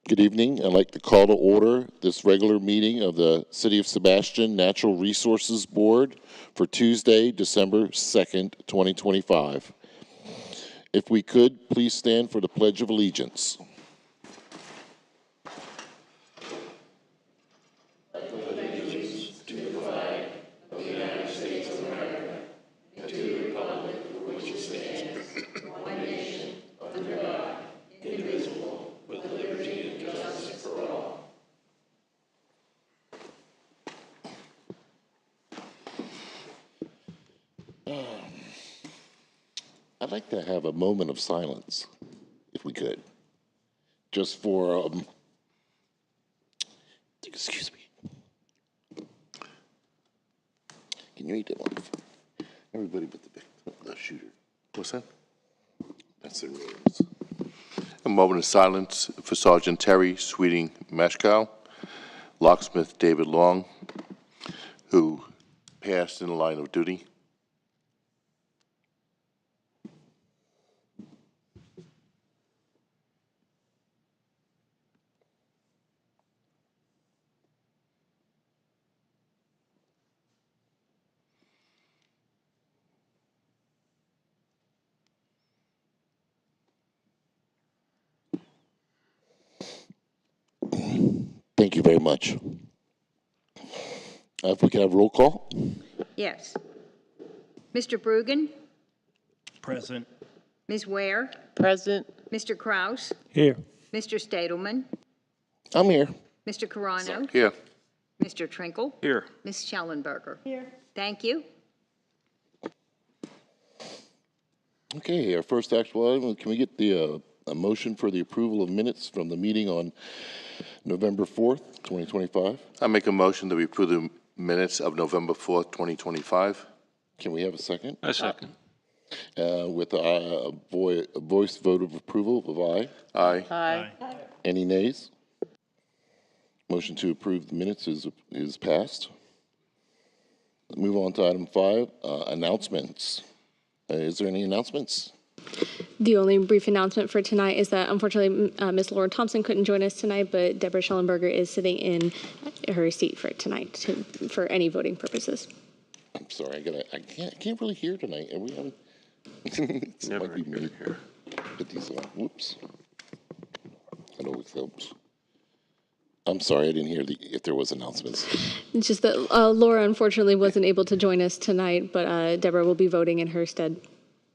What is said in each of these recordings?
Good evening. I'd like to call to order this regular meeting of the City of Sebastian Natural Resources Board for Tuesday, December 2nd, 2025. If we could, please stand for the Pledge of Allegiance. I'd like to have a moment of silence, if we could, just for, excuse me. Can you read that one? Everybody but the shooter. What's that? That's the rules. A moment of silence for Sergeant Terry Sweeting Mashkow, locksmith David Long, who passed in the line of duty. Thank you very much. If we can have roll call? Yes. Mr. Brugan? Present. Ms. Ware? Present. Mr. Kraus? Here. Mr. Stadelman? I'm here. Mr. Carano? Here. Mr. Trinkle? Here. Ms. Schellenberger? Here. Thank you. Okay, our first actual item, can we get the a motion for the approval of minutes from the meeting on November 4th, 2025? I make a motion that we approve the minutes of November 4th, 2025. Can we have a second? A second. With a voice vote of approval of aye. Aye. Aye. Any nays? Motion to approve the minutes is passed. Move on to item 5, announcements. Is there any announcements? The only brief announcement for tonight is that unfortunately Ms. Laura Thompson couldn't join us tonight, but Deborah Schellenberger is sitting in her seat for tonight for any voting purposes. I'm sorry, I can't really hear tonight. Are we having? It Never might be me. here. Put these on. Whoops. That always helps. I'm sorry, I didn't hear if there was announcements. It's just that Laura unfortunately wasn't able to join us tonight, but Deborah will be voting in her stead.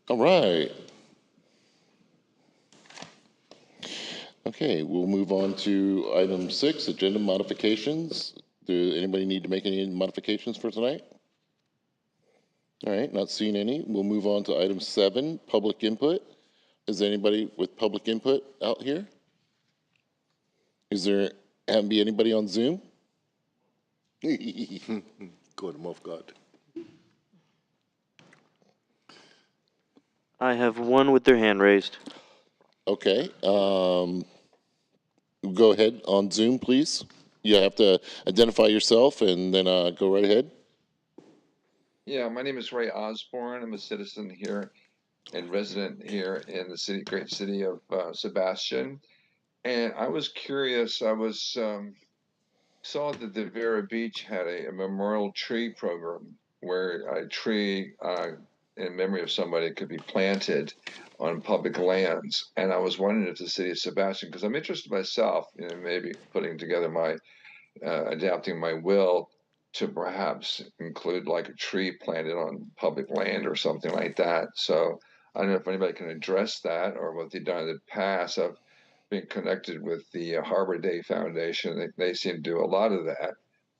All right. Okay, we'll move on to item 6, agenda modifications. Do anybody need to make any modifications for tonight? All right, not seeing any. We'll move on to item 7, public input. Is there anybody with public input out here? Is there be anybody on Zoom? Caught him off guard. I have one with their hand raised. Okay. Go ahead on Zoom, please. You have to identify yourself and then go right ahead. Yeah, my name is Ray Osborne. I'm a citizen here and resident here in the great city of Sebastian. And I was curious, I saw that the Vera Beach had a memorial tree program where a tree in memory of somebody could be planted on public lands. And I was wondering if the city of Sebastian, because I'm interested myself in maybe putting together my, adapting my will to perhaps include like a tree planted on public land or something like that. So I don't know if anybody can address that or what they've done in the past. I've been connected with the Harbor Day Foundation. They seem to do a lot of that.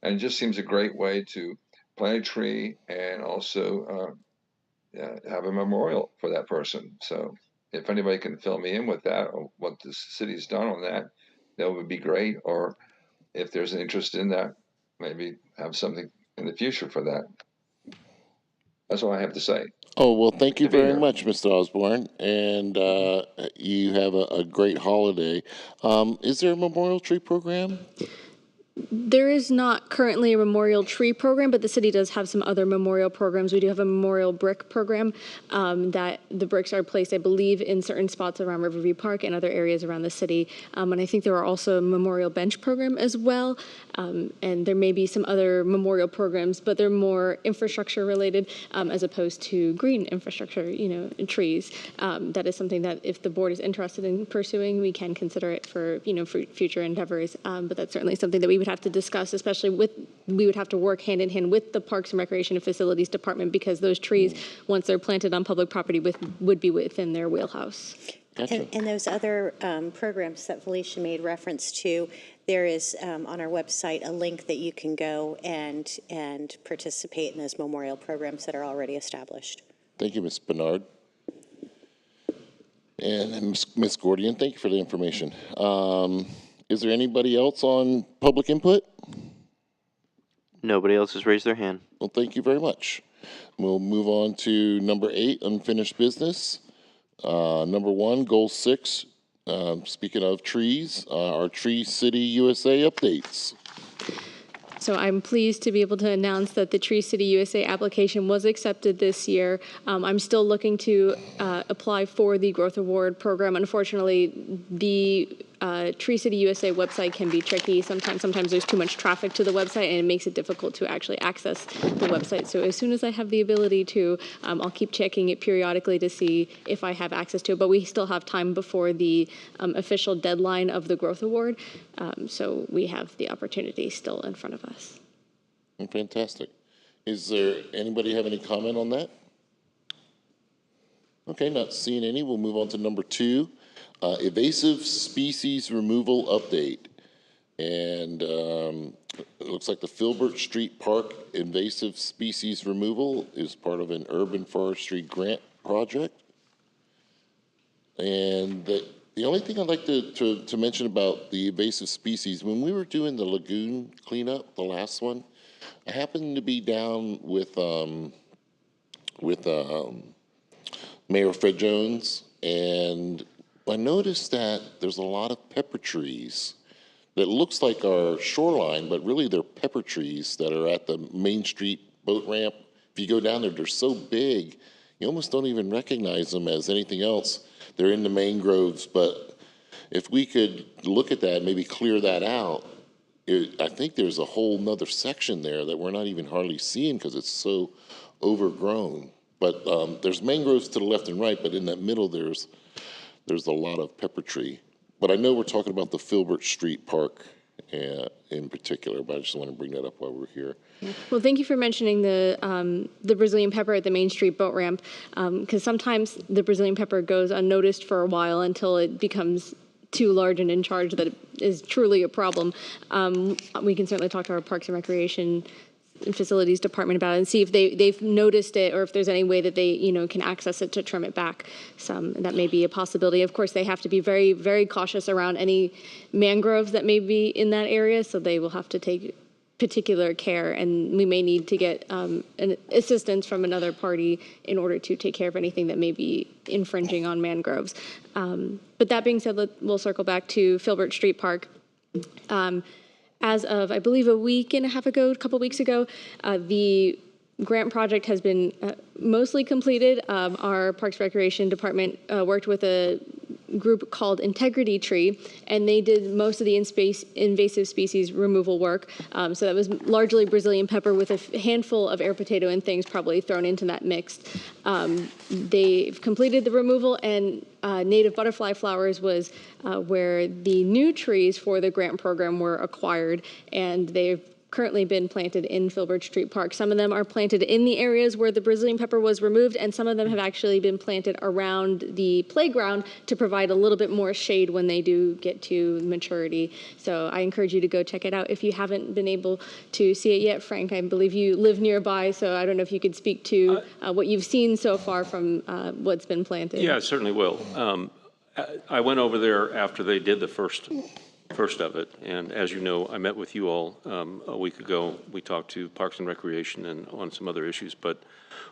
And it just seems a great way to plant a tree and also have a memorial for that person. So if anybody can fill me in with that or what the city's done on that, that would be great. Or if there's an interest in that, maybe have something in the future for that. That's all I have to say. Oh, well, thank you very much, Mr. Osborne. And you have a great holiday. Is there a memorial tree program? There is not currently a memorial tree program, but the city does have some other memorial programs. We do have a memorial brick program that the bricks are placed, I believe, in certain spots around Riverview Park and other areas around the city. And I think there are also a memorial bench program as well. And there may be some other memorial programs, but they're more infrastructure related as opposed to green infrastructure, trees. That is something that if the board is interested in pursuing, we can consider it for future endeavors. But that's certainly something that we would have to discuss, especially we would have to work hand in hand with the Parks and Recreation and Facilities Department, because those trees, once they're planted on public property, would be within their wheelhouse. Gotcha. And those other programs that Felicia made reference to, there is on our website a link that you can go and participate in those memorial programs that are already established. Thank you, Ms. Bernard. And Ms. Gordian, thank you for the information. Is there anybody else on public input? Nobody else has raised their hand. Well, thank you very much. We'll move on to number 8, unfinished business. Number 1, goal 6, speaking of trees, our Tree City USA updates. So I'm pleased to be able to announce that the Tree City USA application was accepted this year. I'm still looking to apply for the Growth Award program. Unfortunately, the Tree City USA website can be tricky. Sometimes there's too much traffic to the website, and it makes it difficult to actually access the website. So as soon as I have the ability to, I'll keep checking it periodically to see if I have access to it. But we still have time before the official deadline of the Growth Award. So we have the opportunity still in front of us. Fantastic. Is there anybody have any comment on that? Okay, not seeing any. We'll move on to number 2, invasive species removal update. And it looks like the Filbert Street Park invasive species removal is part of an urban forestry grant project. And the only thing I'd like to mention about the invasive species, when we were doing the lagoon cleanup, the last one, I happened to be down with Mayor Fred Jones, and I noticed that there's a lot of pepper trees that looks like our shoreline, but really they're pepper trees that are at the Main Street boat ramp. If you go down there, they're so big, you almost don't even recognize them as anything else. They're in the mangroves, but if we could look at that, maybe clear that out, I think there's a whole nother section there that we're not even hardly seeing because it's so overgrown. But there's mangroves to the left and right, but in that middle there's a lot of pepper tree. But I know we're talking about the Filbert Street Park in particular, but I just want to bring that up while we're here. Well, thank you for mentioning the Brazilian pepper at the Main Street boat ramp, because sometimes the Brazilian pepper goes unnoticed for a while until it becomes too large and in charge that it is truly a problem. We can certainly talk to our Parks and Recreation and Facilities Department about it and see if they've noticed it or if there's any way that they can access it to trim it back some. That may be a possibility. Of course, they have to be very, very cautious around any mangroves that may be in that area, so they will have to take particular care, and we may need to get an assistance from another party in order to take care of anything that may be infringing on mangroves. But that being said, we'll circle back to Filbert Street Park. As of, I believe, a couple weeks ago, the grant project has been mostly completed. Our Parks Recreation Department worked with a group called Integrity Tree, and they did most of the invasive species removal work. So that was largely Brazilian pepper with a handful of air potato and things probably thrown into that mix. They've completed the removal, and native butterfly flowers was where the new trees for the grant program were acquired, and they've currently been planted in Filbert Street Park. Some of them are planted in the areas where the Brazilian pepper was removed, and some of them have actually been planted around the playground to provide a little bit more shade when they do get to maturity. So I encourage you to go check it out if you haven't been able to see it yet. Frank, I believe you live nearby, so I don't know if you could speak to what you've seen so far from what's been planted. Yeah, I certainly will. I went over there after they did the first of it, and as you know, I met with you all a week ago. We talked to Parks and Recreation and on some other issues, but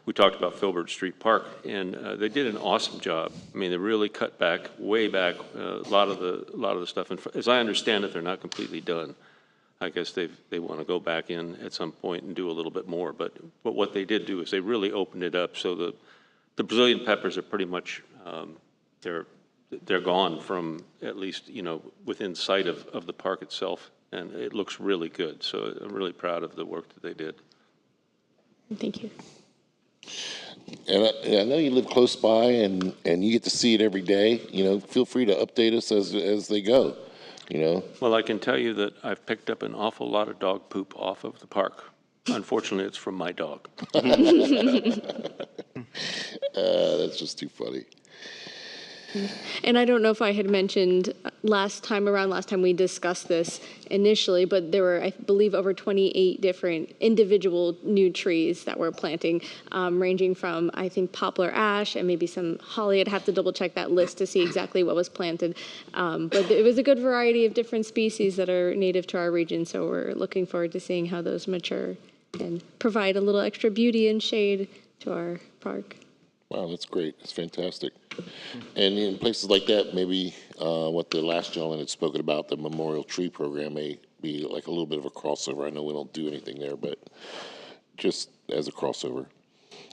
we talked about Filbert Street Park, and they did an awesome job. I mean, they really cut back, way back, a lot of the stuff. And as I understand it, they're not completely done. I guess they want to go back in at some point and do a little bit more. But what they did do is they really opened it up so the Brazilian peppers are pretty much, they're gone from at least, within sight of the park itself. And it looks really good. So I'm really proud of the work that they did. Thank you. And I know you live close by and you get to see it every day. Feel free to update us as they go, Well, I can tell you that I've picked up an awful lot of dog poop off of the park. Unfortunately, it's from my dog. That's just too funny. And I don't know if I had mentioned last time we discussed this initially, but there were, I believe, over 28 different individual new trees that we're planting, ranging from, I think, poplar ash and maybe some holly. I'd have to double check that list to see exactly what was planted. But it was a good variety of different species that are native to our region, so we're looking forward to seeing how those mature and provide a little extra beauty and shade to our park. Wow, that's great. That's fantastic. And in places like that, maybe what the last gentleman had spoken about, the memorial tree program may be like a little bit of a crossover. I know we don't do anything there, but just as a crossover.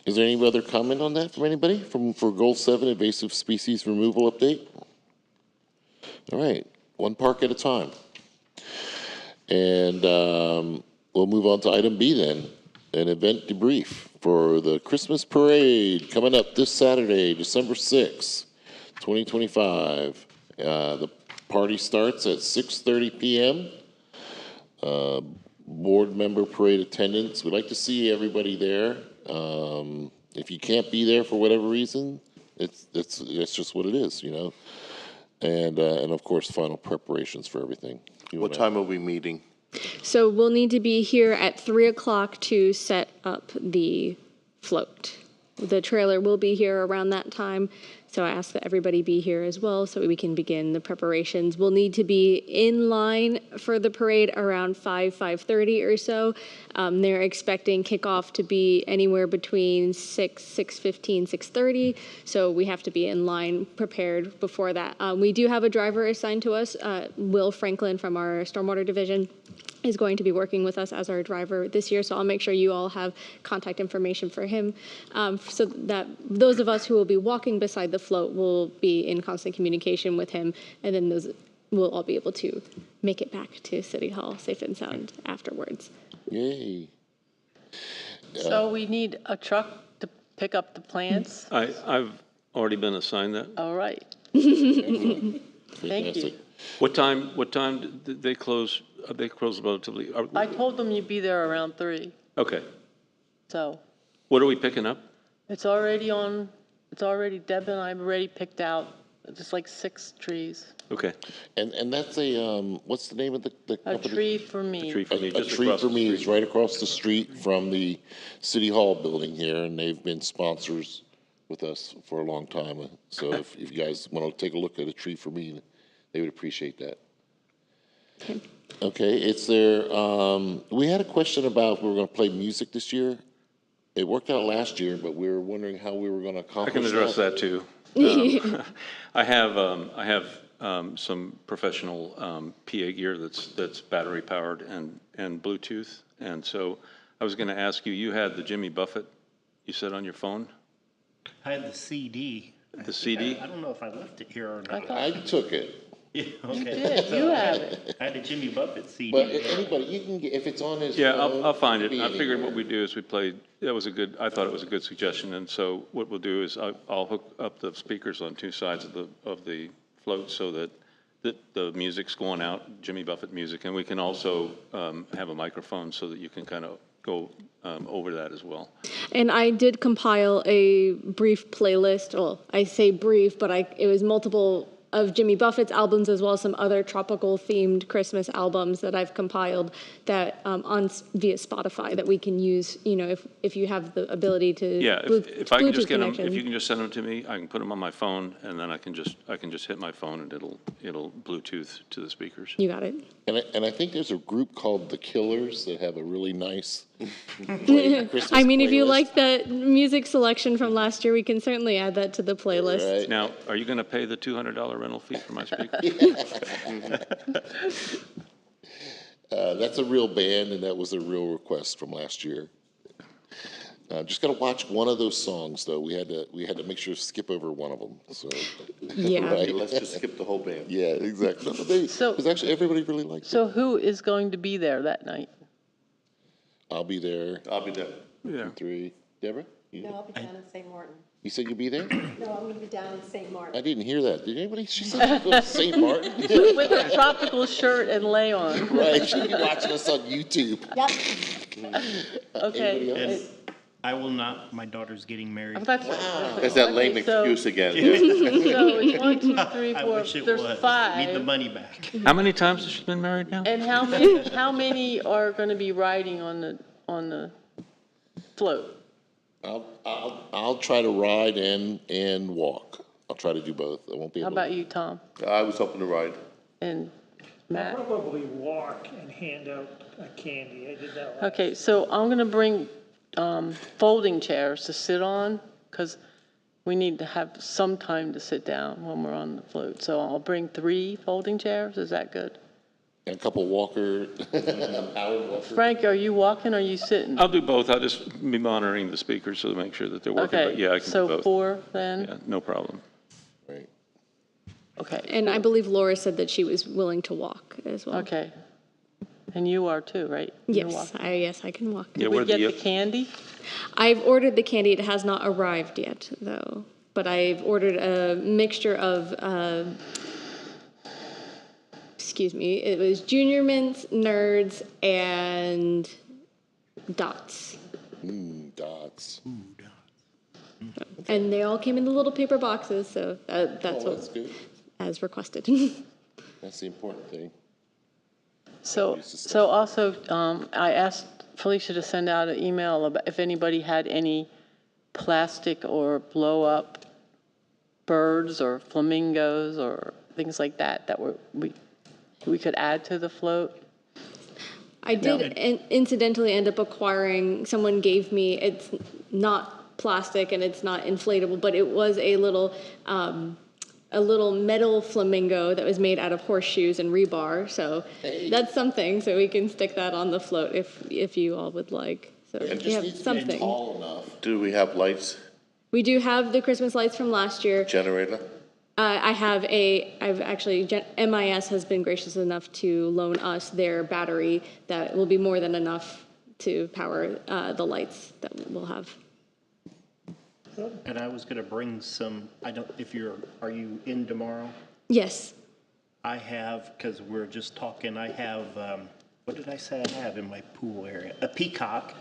Is there any other comment on that from anybody for Goal 7 invasive species removal update? All right, one park at a time. And we'll move on to item B then, an event debrief for the Christmas parade coming up this Saturday, December 6th, 2025. The party starts at 6:30 p.m. Board member parade attendance. We'd like to see everybody there. If you can't be there for whatever reason, it's just what it is, And of course, final preparations for everything. What time are we meeting? So we'll need to be here at 3 o'clock to set up the float. The trailer will be here around that time, so I ask that everybody be here as well so we can begin the preparations. We'll need to be in line for the parade around 5:30 or so. They're expecting kickoff to be anywhere between 6:15, 6:30, so we have to be in line prepared before that. We do have a driver assigned to us, Will Franklin from our Stormwater Division is going to be working with us as our driver this year, so I'll make sure you all have contact information for him, so that those of us who will be walking beside the float will be in constant communication with him, and then those will all be able to make it back to City Hall safe and sound afterwards. Yay. So we need a truck to pick up the plants? I've already been assigned that. All right. Thank you. What time did they close? They close relatively. I told them you'd be there around 3, Okay. so What are we picking up? Deb and I have already picked out just like 6 trees. Okay. And that's what's the name of the A company? tree for me. A tree for me, A just Tree across for the Me street. is right across the street from the City Hall building here, and they've been sponsors with us for a long time. So if you guys want to take a look at A Tree for Me, they would appreciate that. Okay, is there, we had a question about if we were going to play music this year. It worked out last year, but we were wondering how we were going to I accomplish can address that too. I have some professional PA gear that's battery powered and Bluetooth, and so I was going to ask you. You had the Jimmy Buffett, you said on your phone. I had the CD. The CD? I don't know if I left it here or not. I took it. Yeah, okay. Did, you have it. I had a Jimmy Buffett CD. But anybody, you can get, if it's on his Yeah, phone, I'll find it. be I figured anywhere. what we do is we played, I thought it was a good suggestion, and so what we'll do is I'll hook up the speakers on 2 sides of the float so that the music's going out, Jimmy Buffett music, and we can also have a microphone so that you can kind of go over that as well. And I did compile a brief playlist. Well, I say brief, but it was multiple of Jimmy Buffett's albums as well as some other tropical themed Christmas albums that I've compiled that via Spotify that we can use, if you have the ability to. Yeah, if I can just get them, connection. if you can just send them to me, I can put them on my phone, and then I can just hit my phone and it'll Bluetooth to the speakers. You got it. And I think there's a group called The Killers that have a really nice Christmas I mean, if you playlist. like that music selection from last year, we can certainly add that to the playlist. Right. Now, are you going to pay the $200 rental fee for my speakers? That's a real band, and that was a real request from last year. Just got to watch one of those songs, though. We had to make sure to skip over one of them. So, Yeah. right? Let's just skip the whole band. Yeah, exactly. Because actually, everybody really liked it. So who is going to be there that night? I'll be there. I'll be there. Yeah. 3. Deborah, No, I'll be down in St. Martin. you said you'd be there? No, I'm going to be down in St. Martin. I didn't hear that. Did anybody? She said she'd go to St. Martin. With a tropical shirt and lay on. Right? She'd be watching us on YouTube. Yep. Okay. Anybody else? I will not, my daughter's getting married. That's that lame Okay, so- excuse again. So it's 1, 2, 3, I 4, wish it there's was. Need the 5. money back. How many times has she been married now? And how many are going to be riding on the float? I'll try to ride and walk. I'll try to do both. I won't be How able. about you, Tom I was hoping to ride. and Matt? Probably walk and hand out candy. I did that last. Okay, so I'm going to bring folding chairs to sit on, because we need to have some time to sit down when we're on the float. So I'll bring 3 folding chairs. Is that good? And a couple powered walkers. Frank, are you walking or are you sitting? I'll do both. I'll just be monitoring the speakers to make sure that they're working. But Okay, yeah, I can do so both. 4 then? Yeah, no problem. Right. Okay, And I believe Laura said that she was willing to walk as well. okay. And you are too, right? You're Yes, walking. yes, I can walk. Yeah, We where get the the, candy? I've ordered the candy. It has not arrived yet, though. But I've ordered a mixture of, excuse me, it was Junior Mints, Nerds, and Dots. Dots. And they all came in the little paper boxes, so that's That's what, good. as requested. That's the important thing. So also, I asked Felicia to send out an email about if anybody had any plastic or blow-up birds or flamingos or things like that that we could add to the float. I did incidentally end up acquiring, someone gave me, it's not plastic and it's not inflatable, but it was a little metal flamingo that was made out of horseshoes and rebar. So that's something. So we can stick that on the float if you all would like. So It we just have needs to be something. tall enough. Do we have lights, We do have the Christmas lights from last year. generator? I've actually, MIS has been gracious enough to loan us their battery that will be more than enough to power the lights that we'll have. And I was gonna bring some, are you in tomorrow? Yes. I have, because we're just talking, I have, what did I say I have in my pool area? A peacock,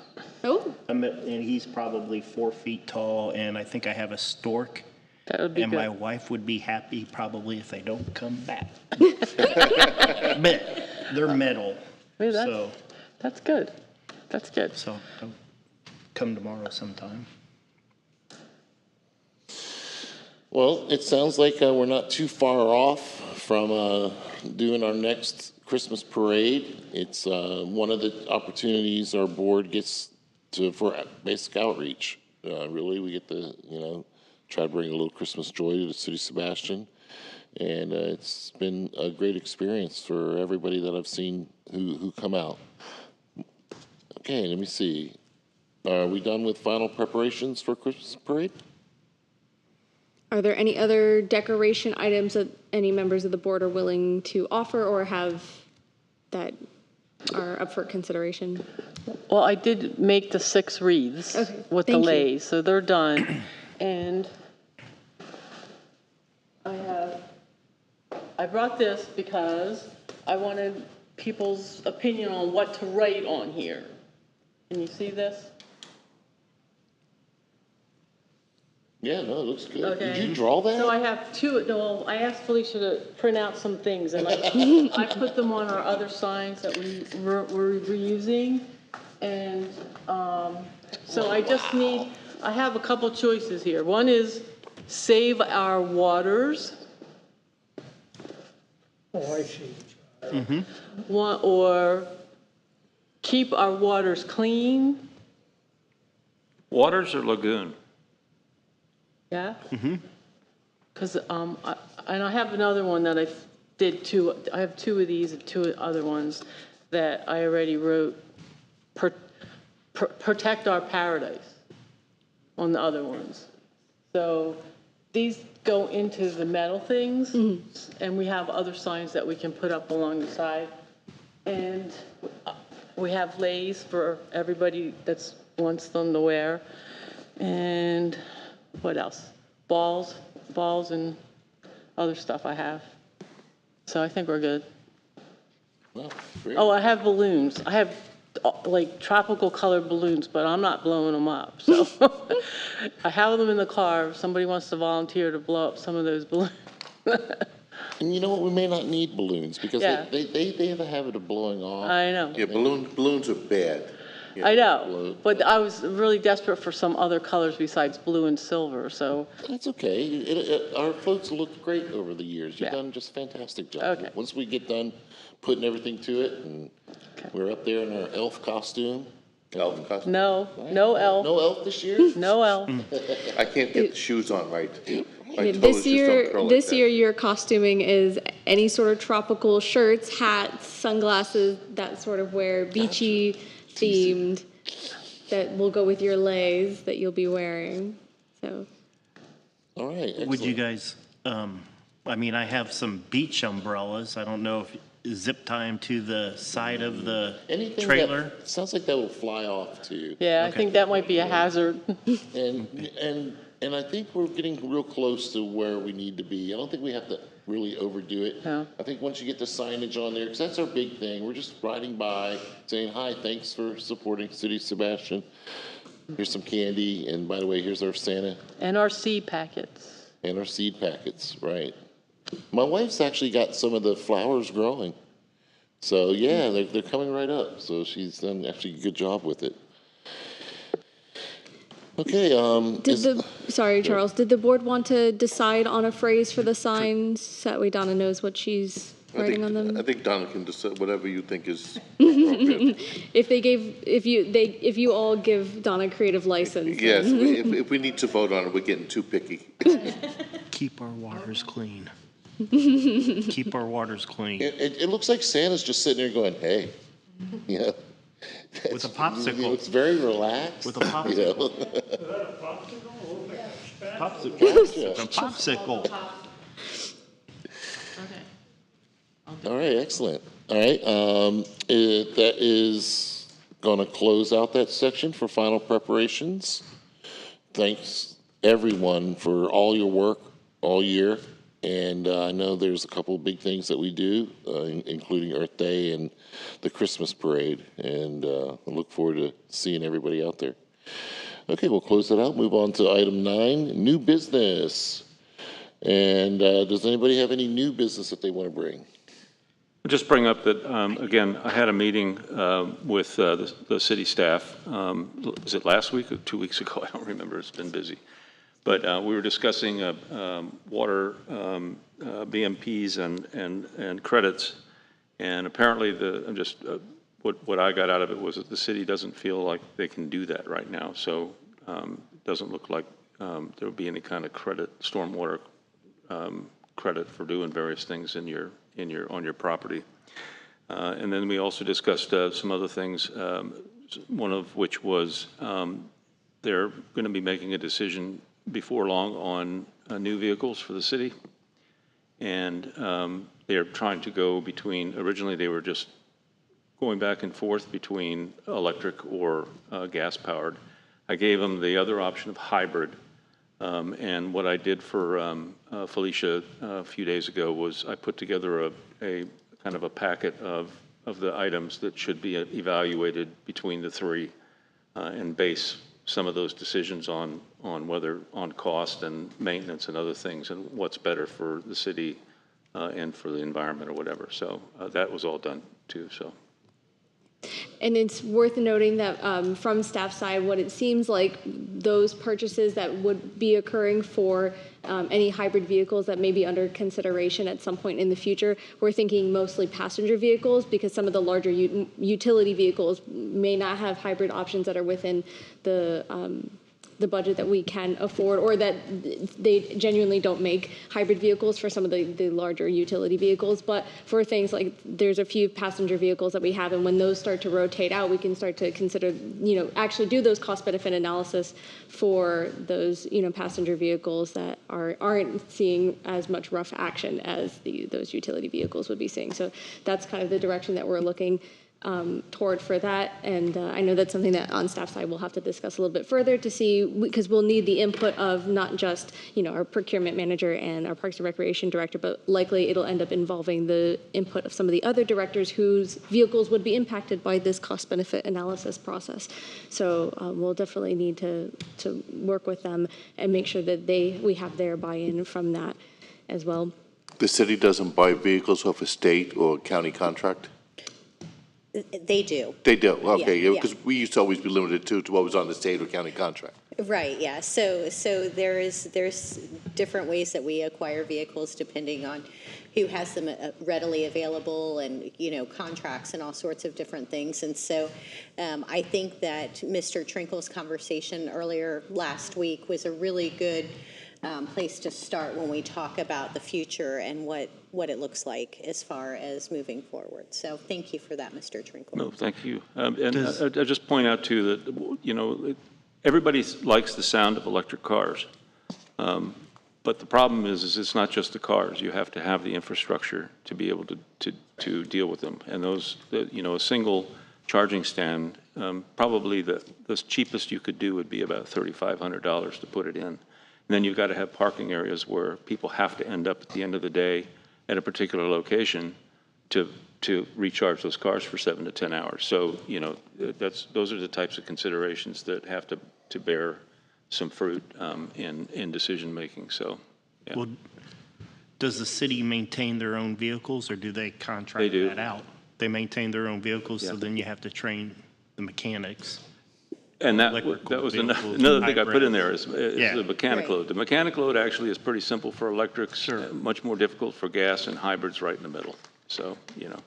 Oh, and he's probably 4 feet tall, and I think I have a stork. That would be And my good. wife would be happy probably if they don't come back. But they're metal, Maybe so, that's good. That's good. so don't come tomorrow sometime. Well, it sounds like we're not too far off from doing our next Christmas parade. It's one of the opportunities our board gets for basic outreach. Really, we get to, try to bring a little Christmas joy to the city of Sebastian. And it's been a great experience for everybody that I've seen who come out. Okay, let me see. Are we done with final preparations for Christmas parade? are there any other decoration items that any members of the board are willing to offer or have that are up for consideration? Well, I did make the 6 wreaths Okay, with the thank you. leis, so they're done. And I brought this because I wanted people's opinion on what to write on here. Can you see this? Yeah, no, it looks good. Okay. Did you draw that? So I have 2, no, I asked Felicia to print out some things, and I put them on our other signs that we're reusing. And so I just need, I have a couple choices here. One is save our waters. Oh, I see. One, or keep our waters clean. Waters or lagoon? Yeah? Because, and I have another one that I did 2, I have 2 of these and 2 other ones. that I already wrote, protect our paradise on the other ones. So these go into the metal things, and we have other signs that we can put up along the side. And we have lays for everybody that wants them to wear. And what else? Balls and other stuff I have. So I think we're good. Well, great. Oh, I have balloons. I have like tropical colored balloons, but I'm not blowing them up. So I have them in the car. If somebody wants to volunteer to blow up some of those balloons. And you know what? We may not need balloons because Yeah. they have a habit of blowing off. I know. Yeah, balloons are bad. Yeah. I know, but I was really desperate for some other colors besides blue and silver, so. That's okay. Our floats look great over the years. You've Yeah. done just a fantastic job. Okay. Once we get done putting everything to it, and we're up there in our elf costume. Elf costume? No elf. No elf this year? No elf. I can't get the shoes on right. My toes This just year, don't curl like this that. year, your costuming is any sort of tropical shirts, hats, sunglasses, that sort of wear, beachy themed, that will go with your leis that you'll be wearing. So, All right, excellent. Would you guys, I mean, I have some beach umbrellas. I don't know if zip tie them to the side of the Anything trailer. that sounds like that will fly off too. Yeah, I think that might be a hazard. And I think we're getting real close to where we need to be. I don't think we have to really overdo it. No. I think once you get the signage on there, because that's our big thing, we're just riding by saying, hi, thanks for supporting City of Sebastian. Here's some candy, and by the way, here's our Santa And our seed packets. and our seed packets, right? My wife's actually got some of the flowers growing. So yeah, they're coming right up. So she's done actually a good job with it. Okay, sorry, Charles, did the board want to decide on a phrase for the signs? So that way Donna knows what she's writing on them? I think Donna can decide whatever you think is appropriate. If you all give Donna creative license. Yes, if we need to vote on it, we're getting too picky. Keep our waters clean. Keep our waters clean. it looks like Santa's just sitting there going, hey, you know. With a popsicle. It's very relaxed. With a popsicle. Popsicle. A popsicle. All right, excellent. All right, that is going to close out that section for final preparations. Thanks, everyone, for all your work all year. And I know there's a couple of big things that we do, including Earth Day and the Christmas parade. And I look forward to seeing everybody out there. Okay, we'll close that out. Move on to item 9, new business. And does anybody have any new business that they want to bring? I'll just bring up that, again, I had a meeting with the city staff. Was it last week or 2 weeks ago? I don't remember. It's been busy. But we were discussing water BMPs and credits, and apparently what I got out of it was that the city doesn't feel like they can do that right now. So it doesn't look like there will be any kind of credit, stormwater credit for doing various things on your property. And then we also discussed some other things. One of which was they're going to be making a decision before long on new vehicles for the city. And they're trying to go between, originally they were just going back and forth between electric or gas-powered. I gave them the other option of hybrid. And what I did for Felicia a few days ago was I put together a kind of a packet of the items that should be evaluated between the three and base some of those decisions on whether on cost and maintenance and other things and what's better for the city and for the environment or whatever. So that was all done too. So. And it's worth noting that from staff side, what it seems like those purchases that would be occurring for any hybrid vehicles that may be under consideration at some point in the future, we're thinking mostly passenger vehicles because some of the larger utility vehicles may not have hybrid options that are within the the budget that we can afford, or that they genuinely don't make hybrid vehicles for some of the larger utility vehicles. But for things like, there's a few passenger vehicles that we have, and when those start to rotate out, we can start to consider, actually do those cost benefit analysis for those, passenger vehicles that aren't seeing as much rough action as those utility vehicles would be seeing. So that's kind of the direction that we're looking toward for that. And I know that's something that on staff side we'll have to discuss a little bit further to see, because we'll need the input of not just, our procurement manager and our Parks and Recreation director, but likely it'll end up involving the input of some of the other directors whose vehicles would be impacted by this cost benefit analysis process. So we'll definitely need to work with them and make sure that we have their buy-in from that as well. The city doesn't buy vehicles off a state or county contract? They do. They do, okay, Yeah, because we used to always be limited to what was on the state or county contract. Right, yeah. So there's different ways that we acquire vehicles depending on who has them readily available, and, contracts and all sorts of different things. And so I think that Mr. Trinkle's conversation earlier last week was a really good place to start when we talk about the future and what it looks like as far as moving forward. So thank you for that, Mr. Trinkle. No, thank you. And I'll just point out, too, that, everybody likes the sound of electric cars. But the problem is it's not just the cars. You have to have the infrastructure to be able to deal with them. And those, a single charging stand, probably the cheapest you could do would be about $3,500 to put it in. And then you've got to have parking areas where people have to end up at the end of the day at a particular location to recharge those cars for 7 to 10 hours. So, those are the types of considerations that have to bear some fruit in decision making. So, yeah. Well, does the city maintain their own vehicles, or do they contract They do. that out? They maintain their own vehicles, Yeah. so then you have to train the mechanics. And that was another thing I put in there is Yeah. the mechanic Right. load. The mechanic load actually is pretty simple for electrics, Sure. much more difficult for gas, and hybrids right in the middle. So, Yeah.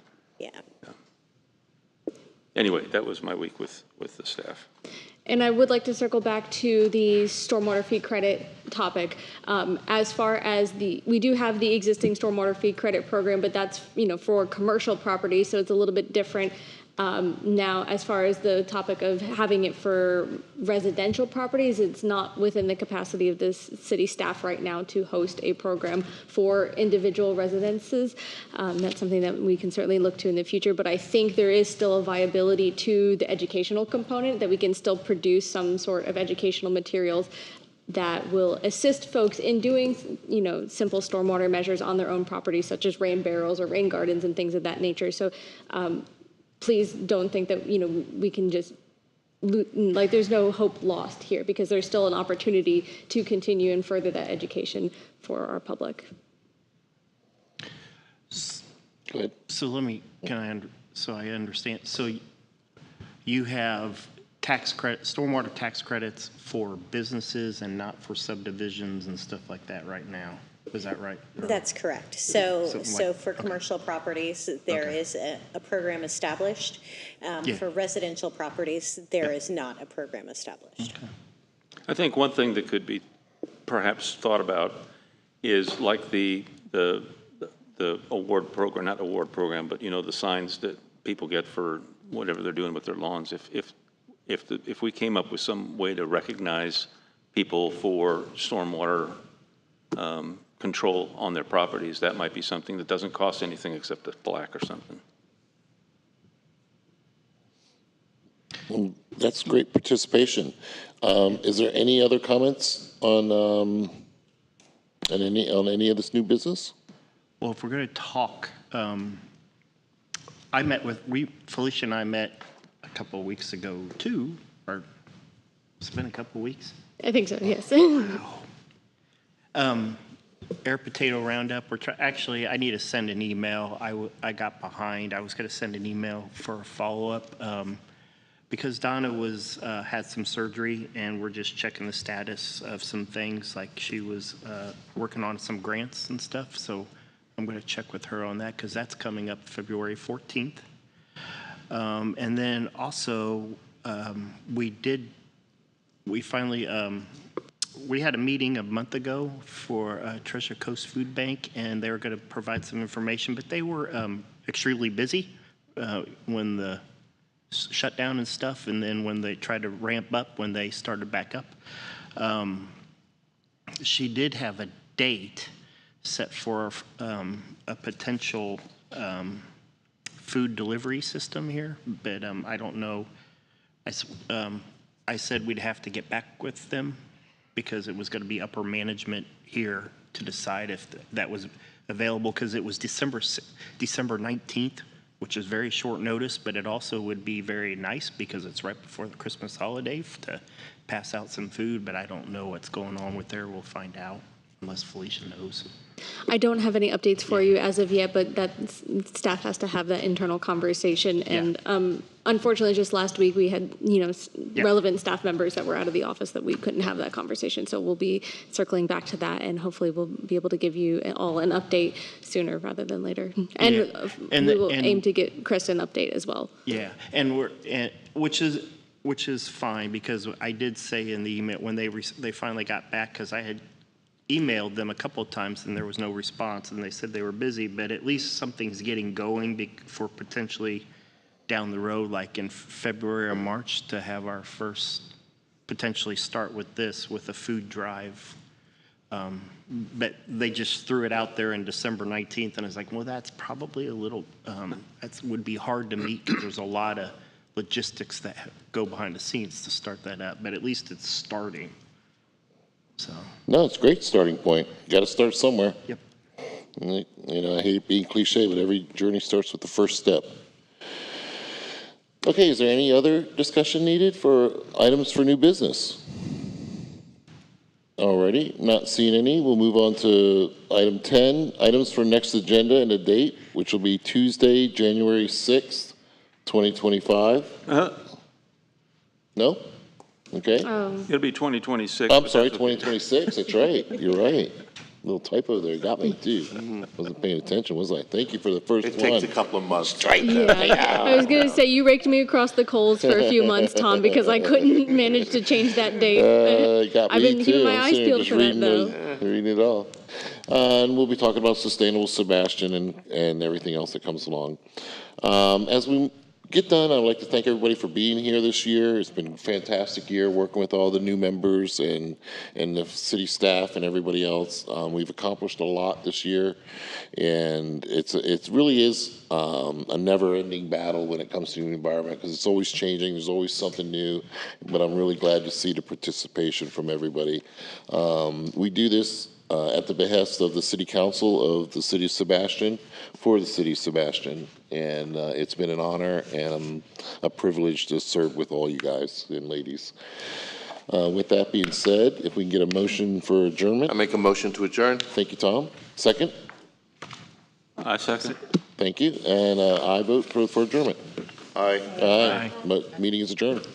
anyway, that was my week with the staff. And I would like to circle back to the stormwater fee credit topic. As far as we do have the existing stormwater fee credit program, but that's, for commercial property, so it's a little bit different. Now, as far as the topic of having it for residential properties, it's not within the capacity of this city staff right now to host a program for individual residences. That's something that we can certainly look to in the future, but I think there is still a viability to the educational component, that we can still produce some sort of educational materials that will assist folks in doing, simple stormwater measures on their own property, such as rain barrels or rain gardens and things of that nature. So, please don't think that, we can just, there's no hope lost here, because there's still an opportunity to continue and further that education for our public. Go ahead. So so I understand. So you have stormwater tax credits for businesses and not for subdivisions and stuff like that right now. Is that right? That's correct. So Something for commercial properties, there is a program established. For residential properties, there is not a program established. Okay. I think one thing that could be perhaps thought about is like the award program, not award program, but the signs that people get for whatever they're doing with their lawns. If we came up with some way to recognize people for stormwater control on their properties, that might be something that doesn't cost anything except a plaque or something. Well, that's great participation. Is there any other comments on any of this new business? Well, if we're going to talk, Felicia and I met a couple of weeks ago too, or it's been a couple of weeks. I think so, yes. Air potato roundup. Actually, I need to send an email. I got behind. I was going to send an email for a follow-up because Donna had some surgery, and we're just checking the status of some things. Like she was working on some grants and stuff. So I'm going to check with her on that, because that's coming up February 14th. And then also we did we finally, we had a meeting a month ago for Treasure Coast Food Bank, and they were going to provide some information, but they were extremely busy when the shutdown and stuff, and then when they tried to ramp up, when they started back up. She did have a date set for a potential food delivery system here, but I don't know. I said we'd have to get back with them because it was going to be upper management here to decide if that was available, because it was December 19th, which is very short notice, but it also would be very nice because it's right before the Christmas holiday to pass out some food, but I don't know what's going on with there. We'll find out unless Felicia knows. I don't have any updates for you as of yet, but that staff has to have that internal conversation. And unfortunately, just last week we had, relevant staff members that were out of the office that we couldn't have that conversation. So we'll be circling back to that, and hopefully we'll be able to give you all an update sooner rather than later. And, we will aim to get Chris an update as well. Yeah, which is fine, because I did say in the email when they finally got back, because I had emailed them a couple of times and there was no response, and they said they were busy, but at least something's getting going for potentially down the road, like in February or March, to have our first, potentially start with this, with a food drive. But they just threw it out there in December 19th, and I was like, well, that's probably a little, that would be hard to meet, because there's a lot of logistics that go behind the scenes to start that up, but at least it's starting. So. No, it's a great starting point. You got to start somewhere. Yep. I hate being cliche, but every journey starts with the first step. Okay, is there any other discussion needed for items for new business? Alrighty, not seeing any. We'll move on to item 10, items for next agenda and a date, which will be Tuesday, January 6th, 2025. No? Okay. It'll be 2026. I'm sorry, 2026. That's right. You're right. Little typo there got me too. Wasn't paying attention, was I? Thank you for the first one. It takes a couple of months. Yeah. I was going to say, you raked me across the coals for a few months, Tom, because I couldn't manage to change that date. Got I've me been too. keeping my I'm eyes sitting peeled just for that, though. reading it all. And we'll be talking about sustainable Sebastian and everything else that comes along. As we get done, I'd like to thank everybody for being here this year. It's been a fantastic year working with all the new members and the city staff and everybody else. We've accomplished a lot this year, and it really is a never-ending battle when it comes to the environment, because it's always changing. There's always something new, but I'm really glad to see the participation from everybody. We do this at the behest of the City Council of the City of Sebastian for the City of Sebastian. And it's been an honor and a privilege to serve with all you guys and ladies. With that being said, if we can get a motion for adjournment. I make a motion to adjourn. Thank you, Tom. Second? I second. Thank you. And I vote for adjournment. Aye. Aye. Meeting is adjourned.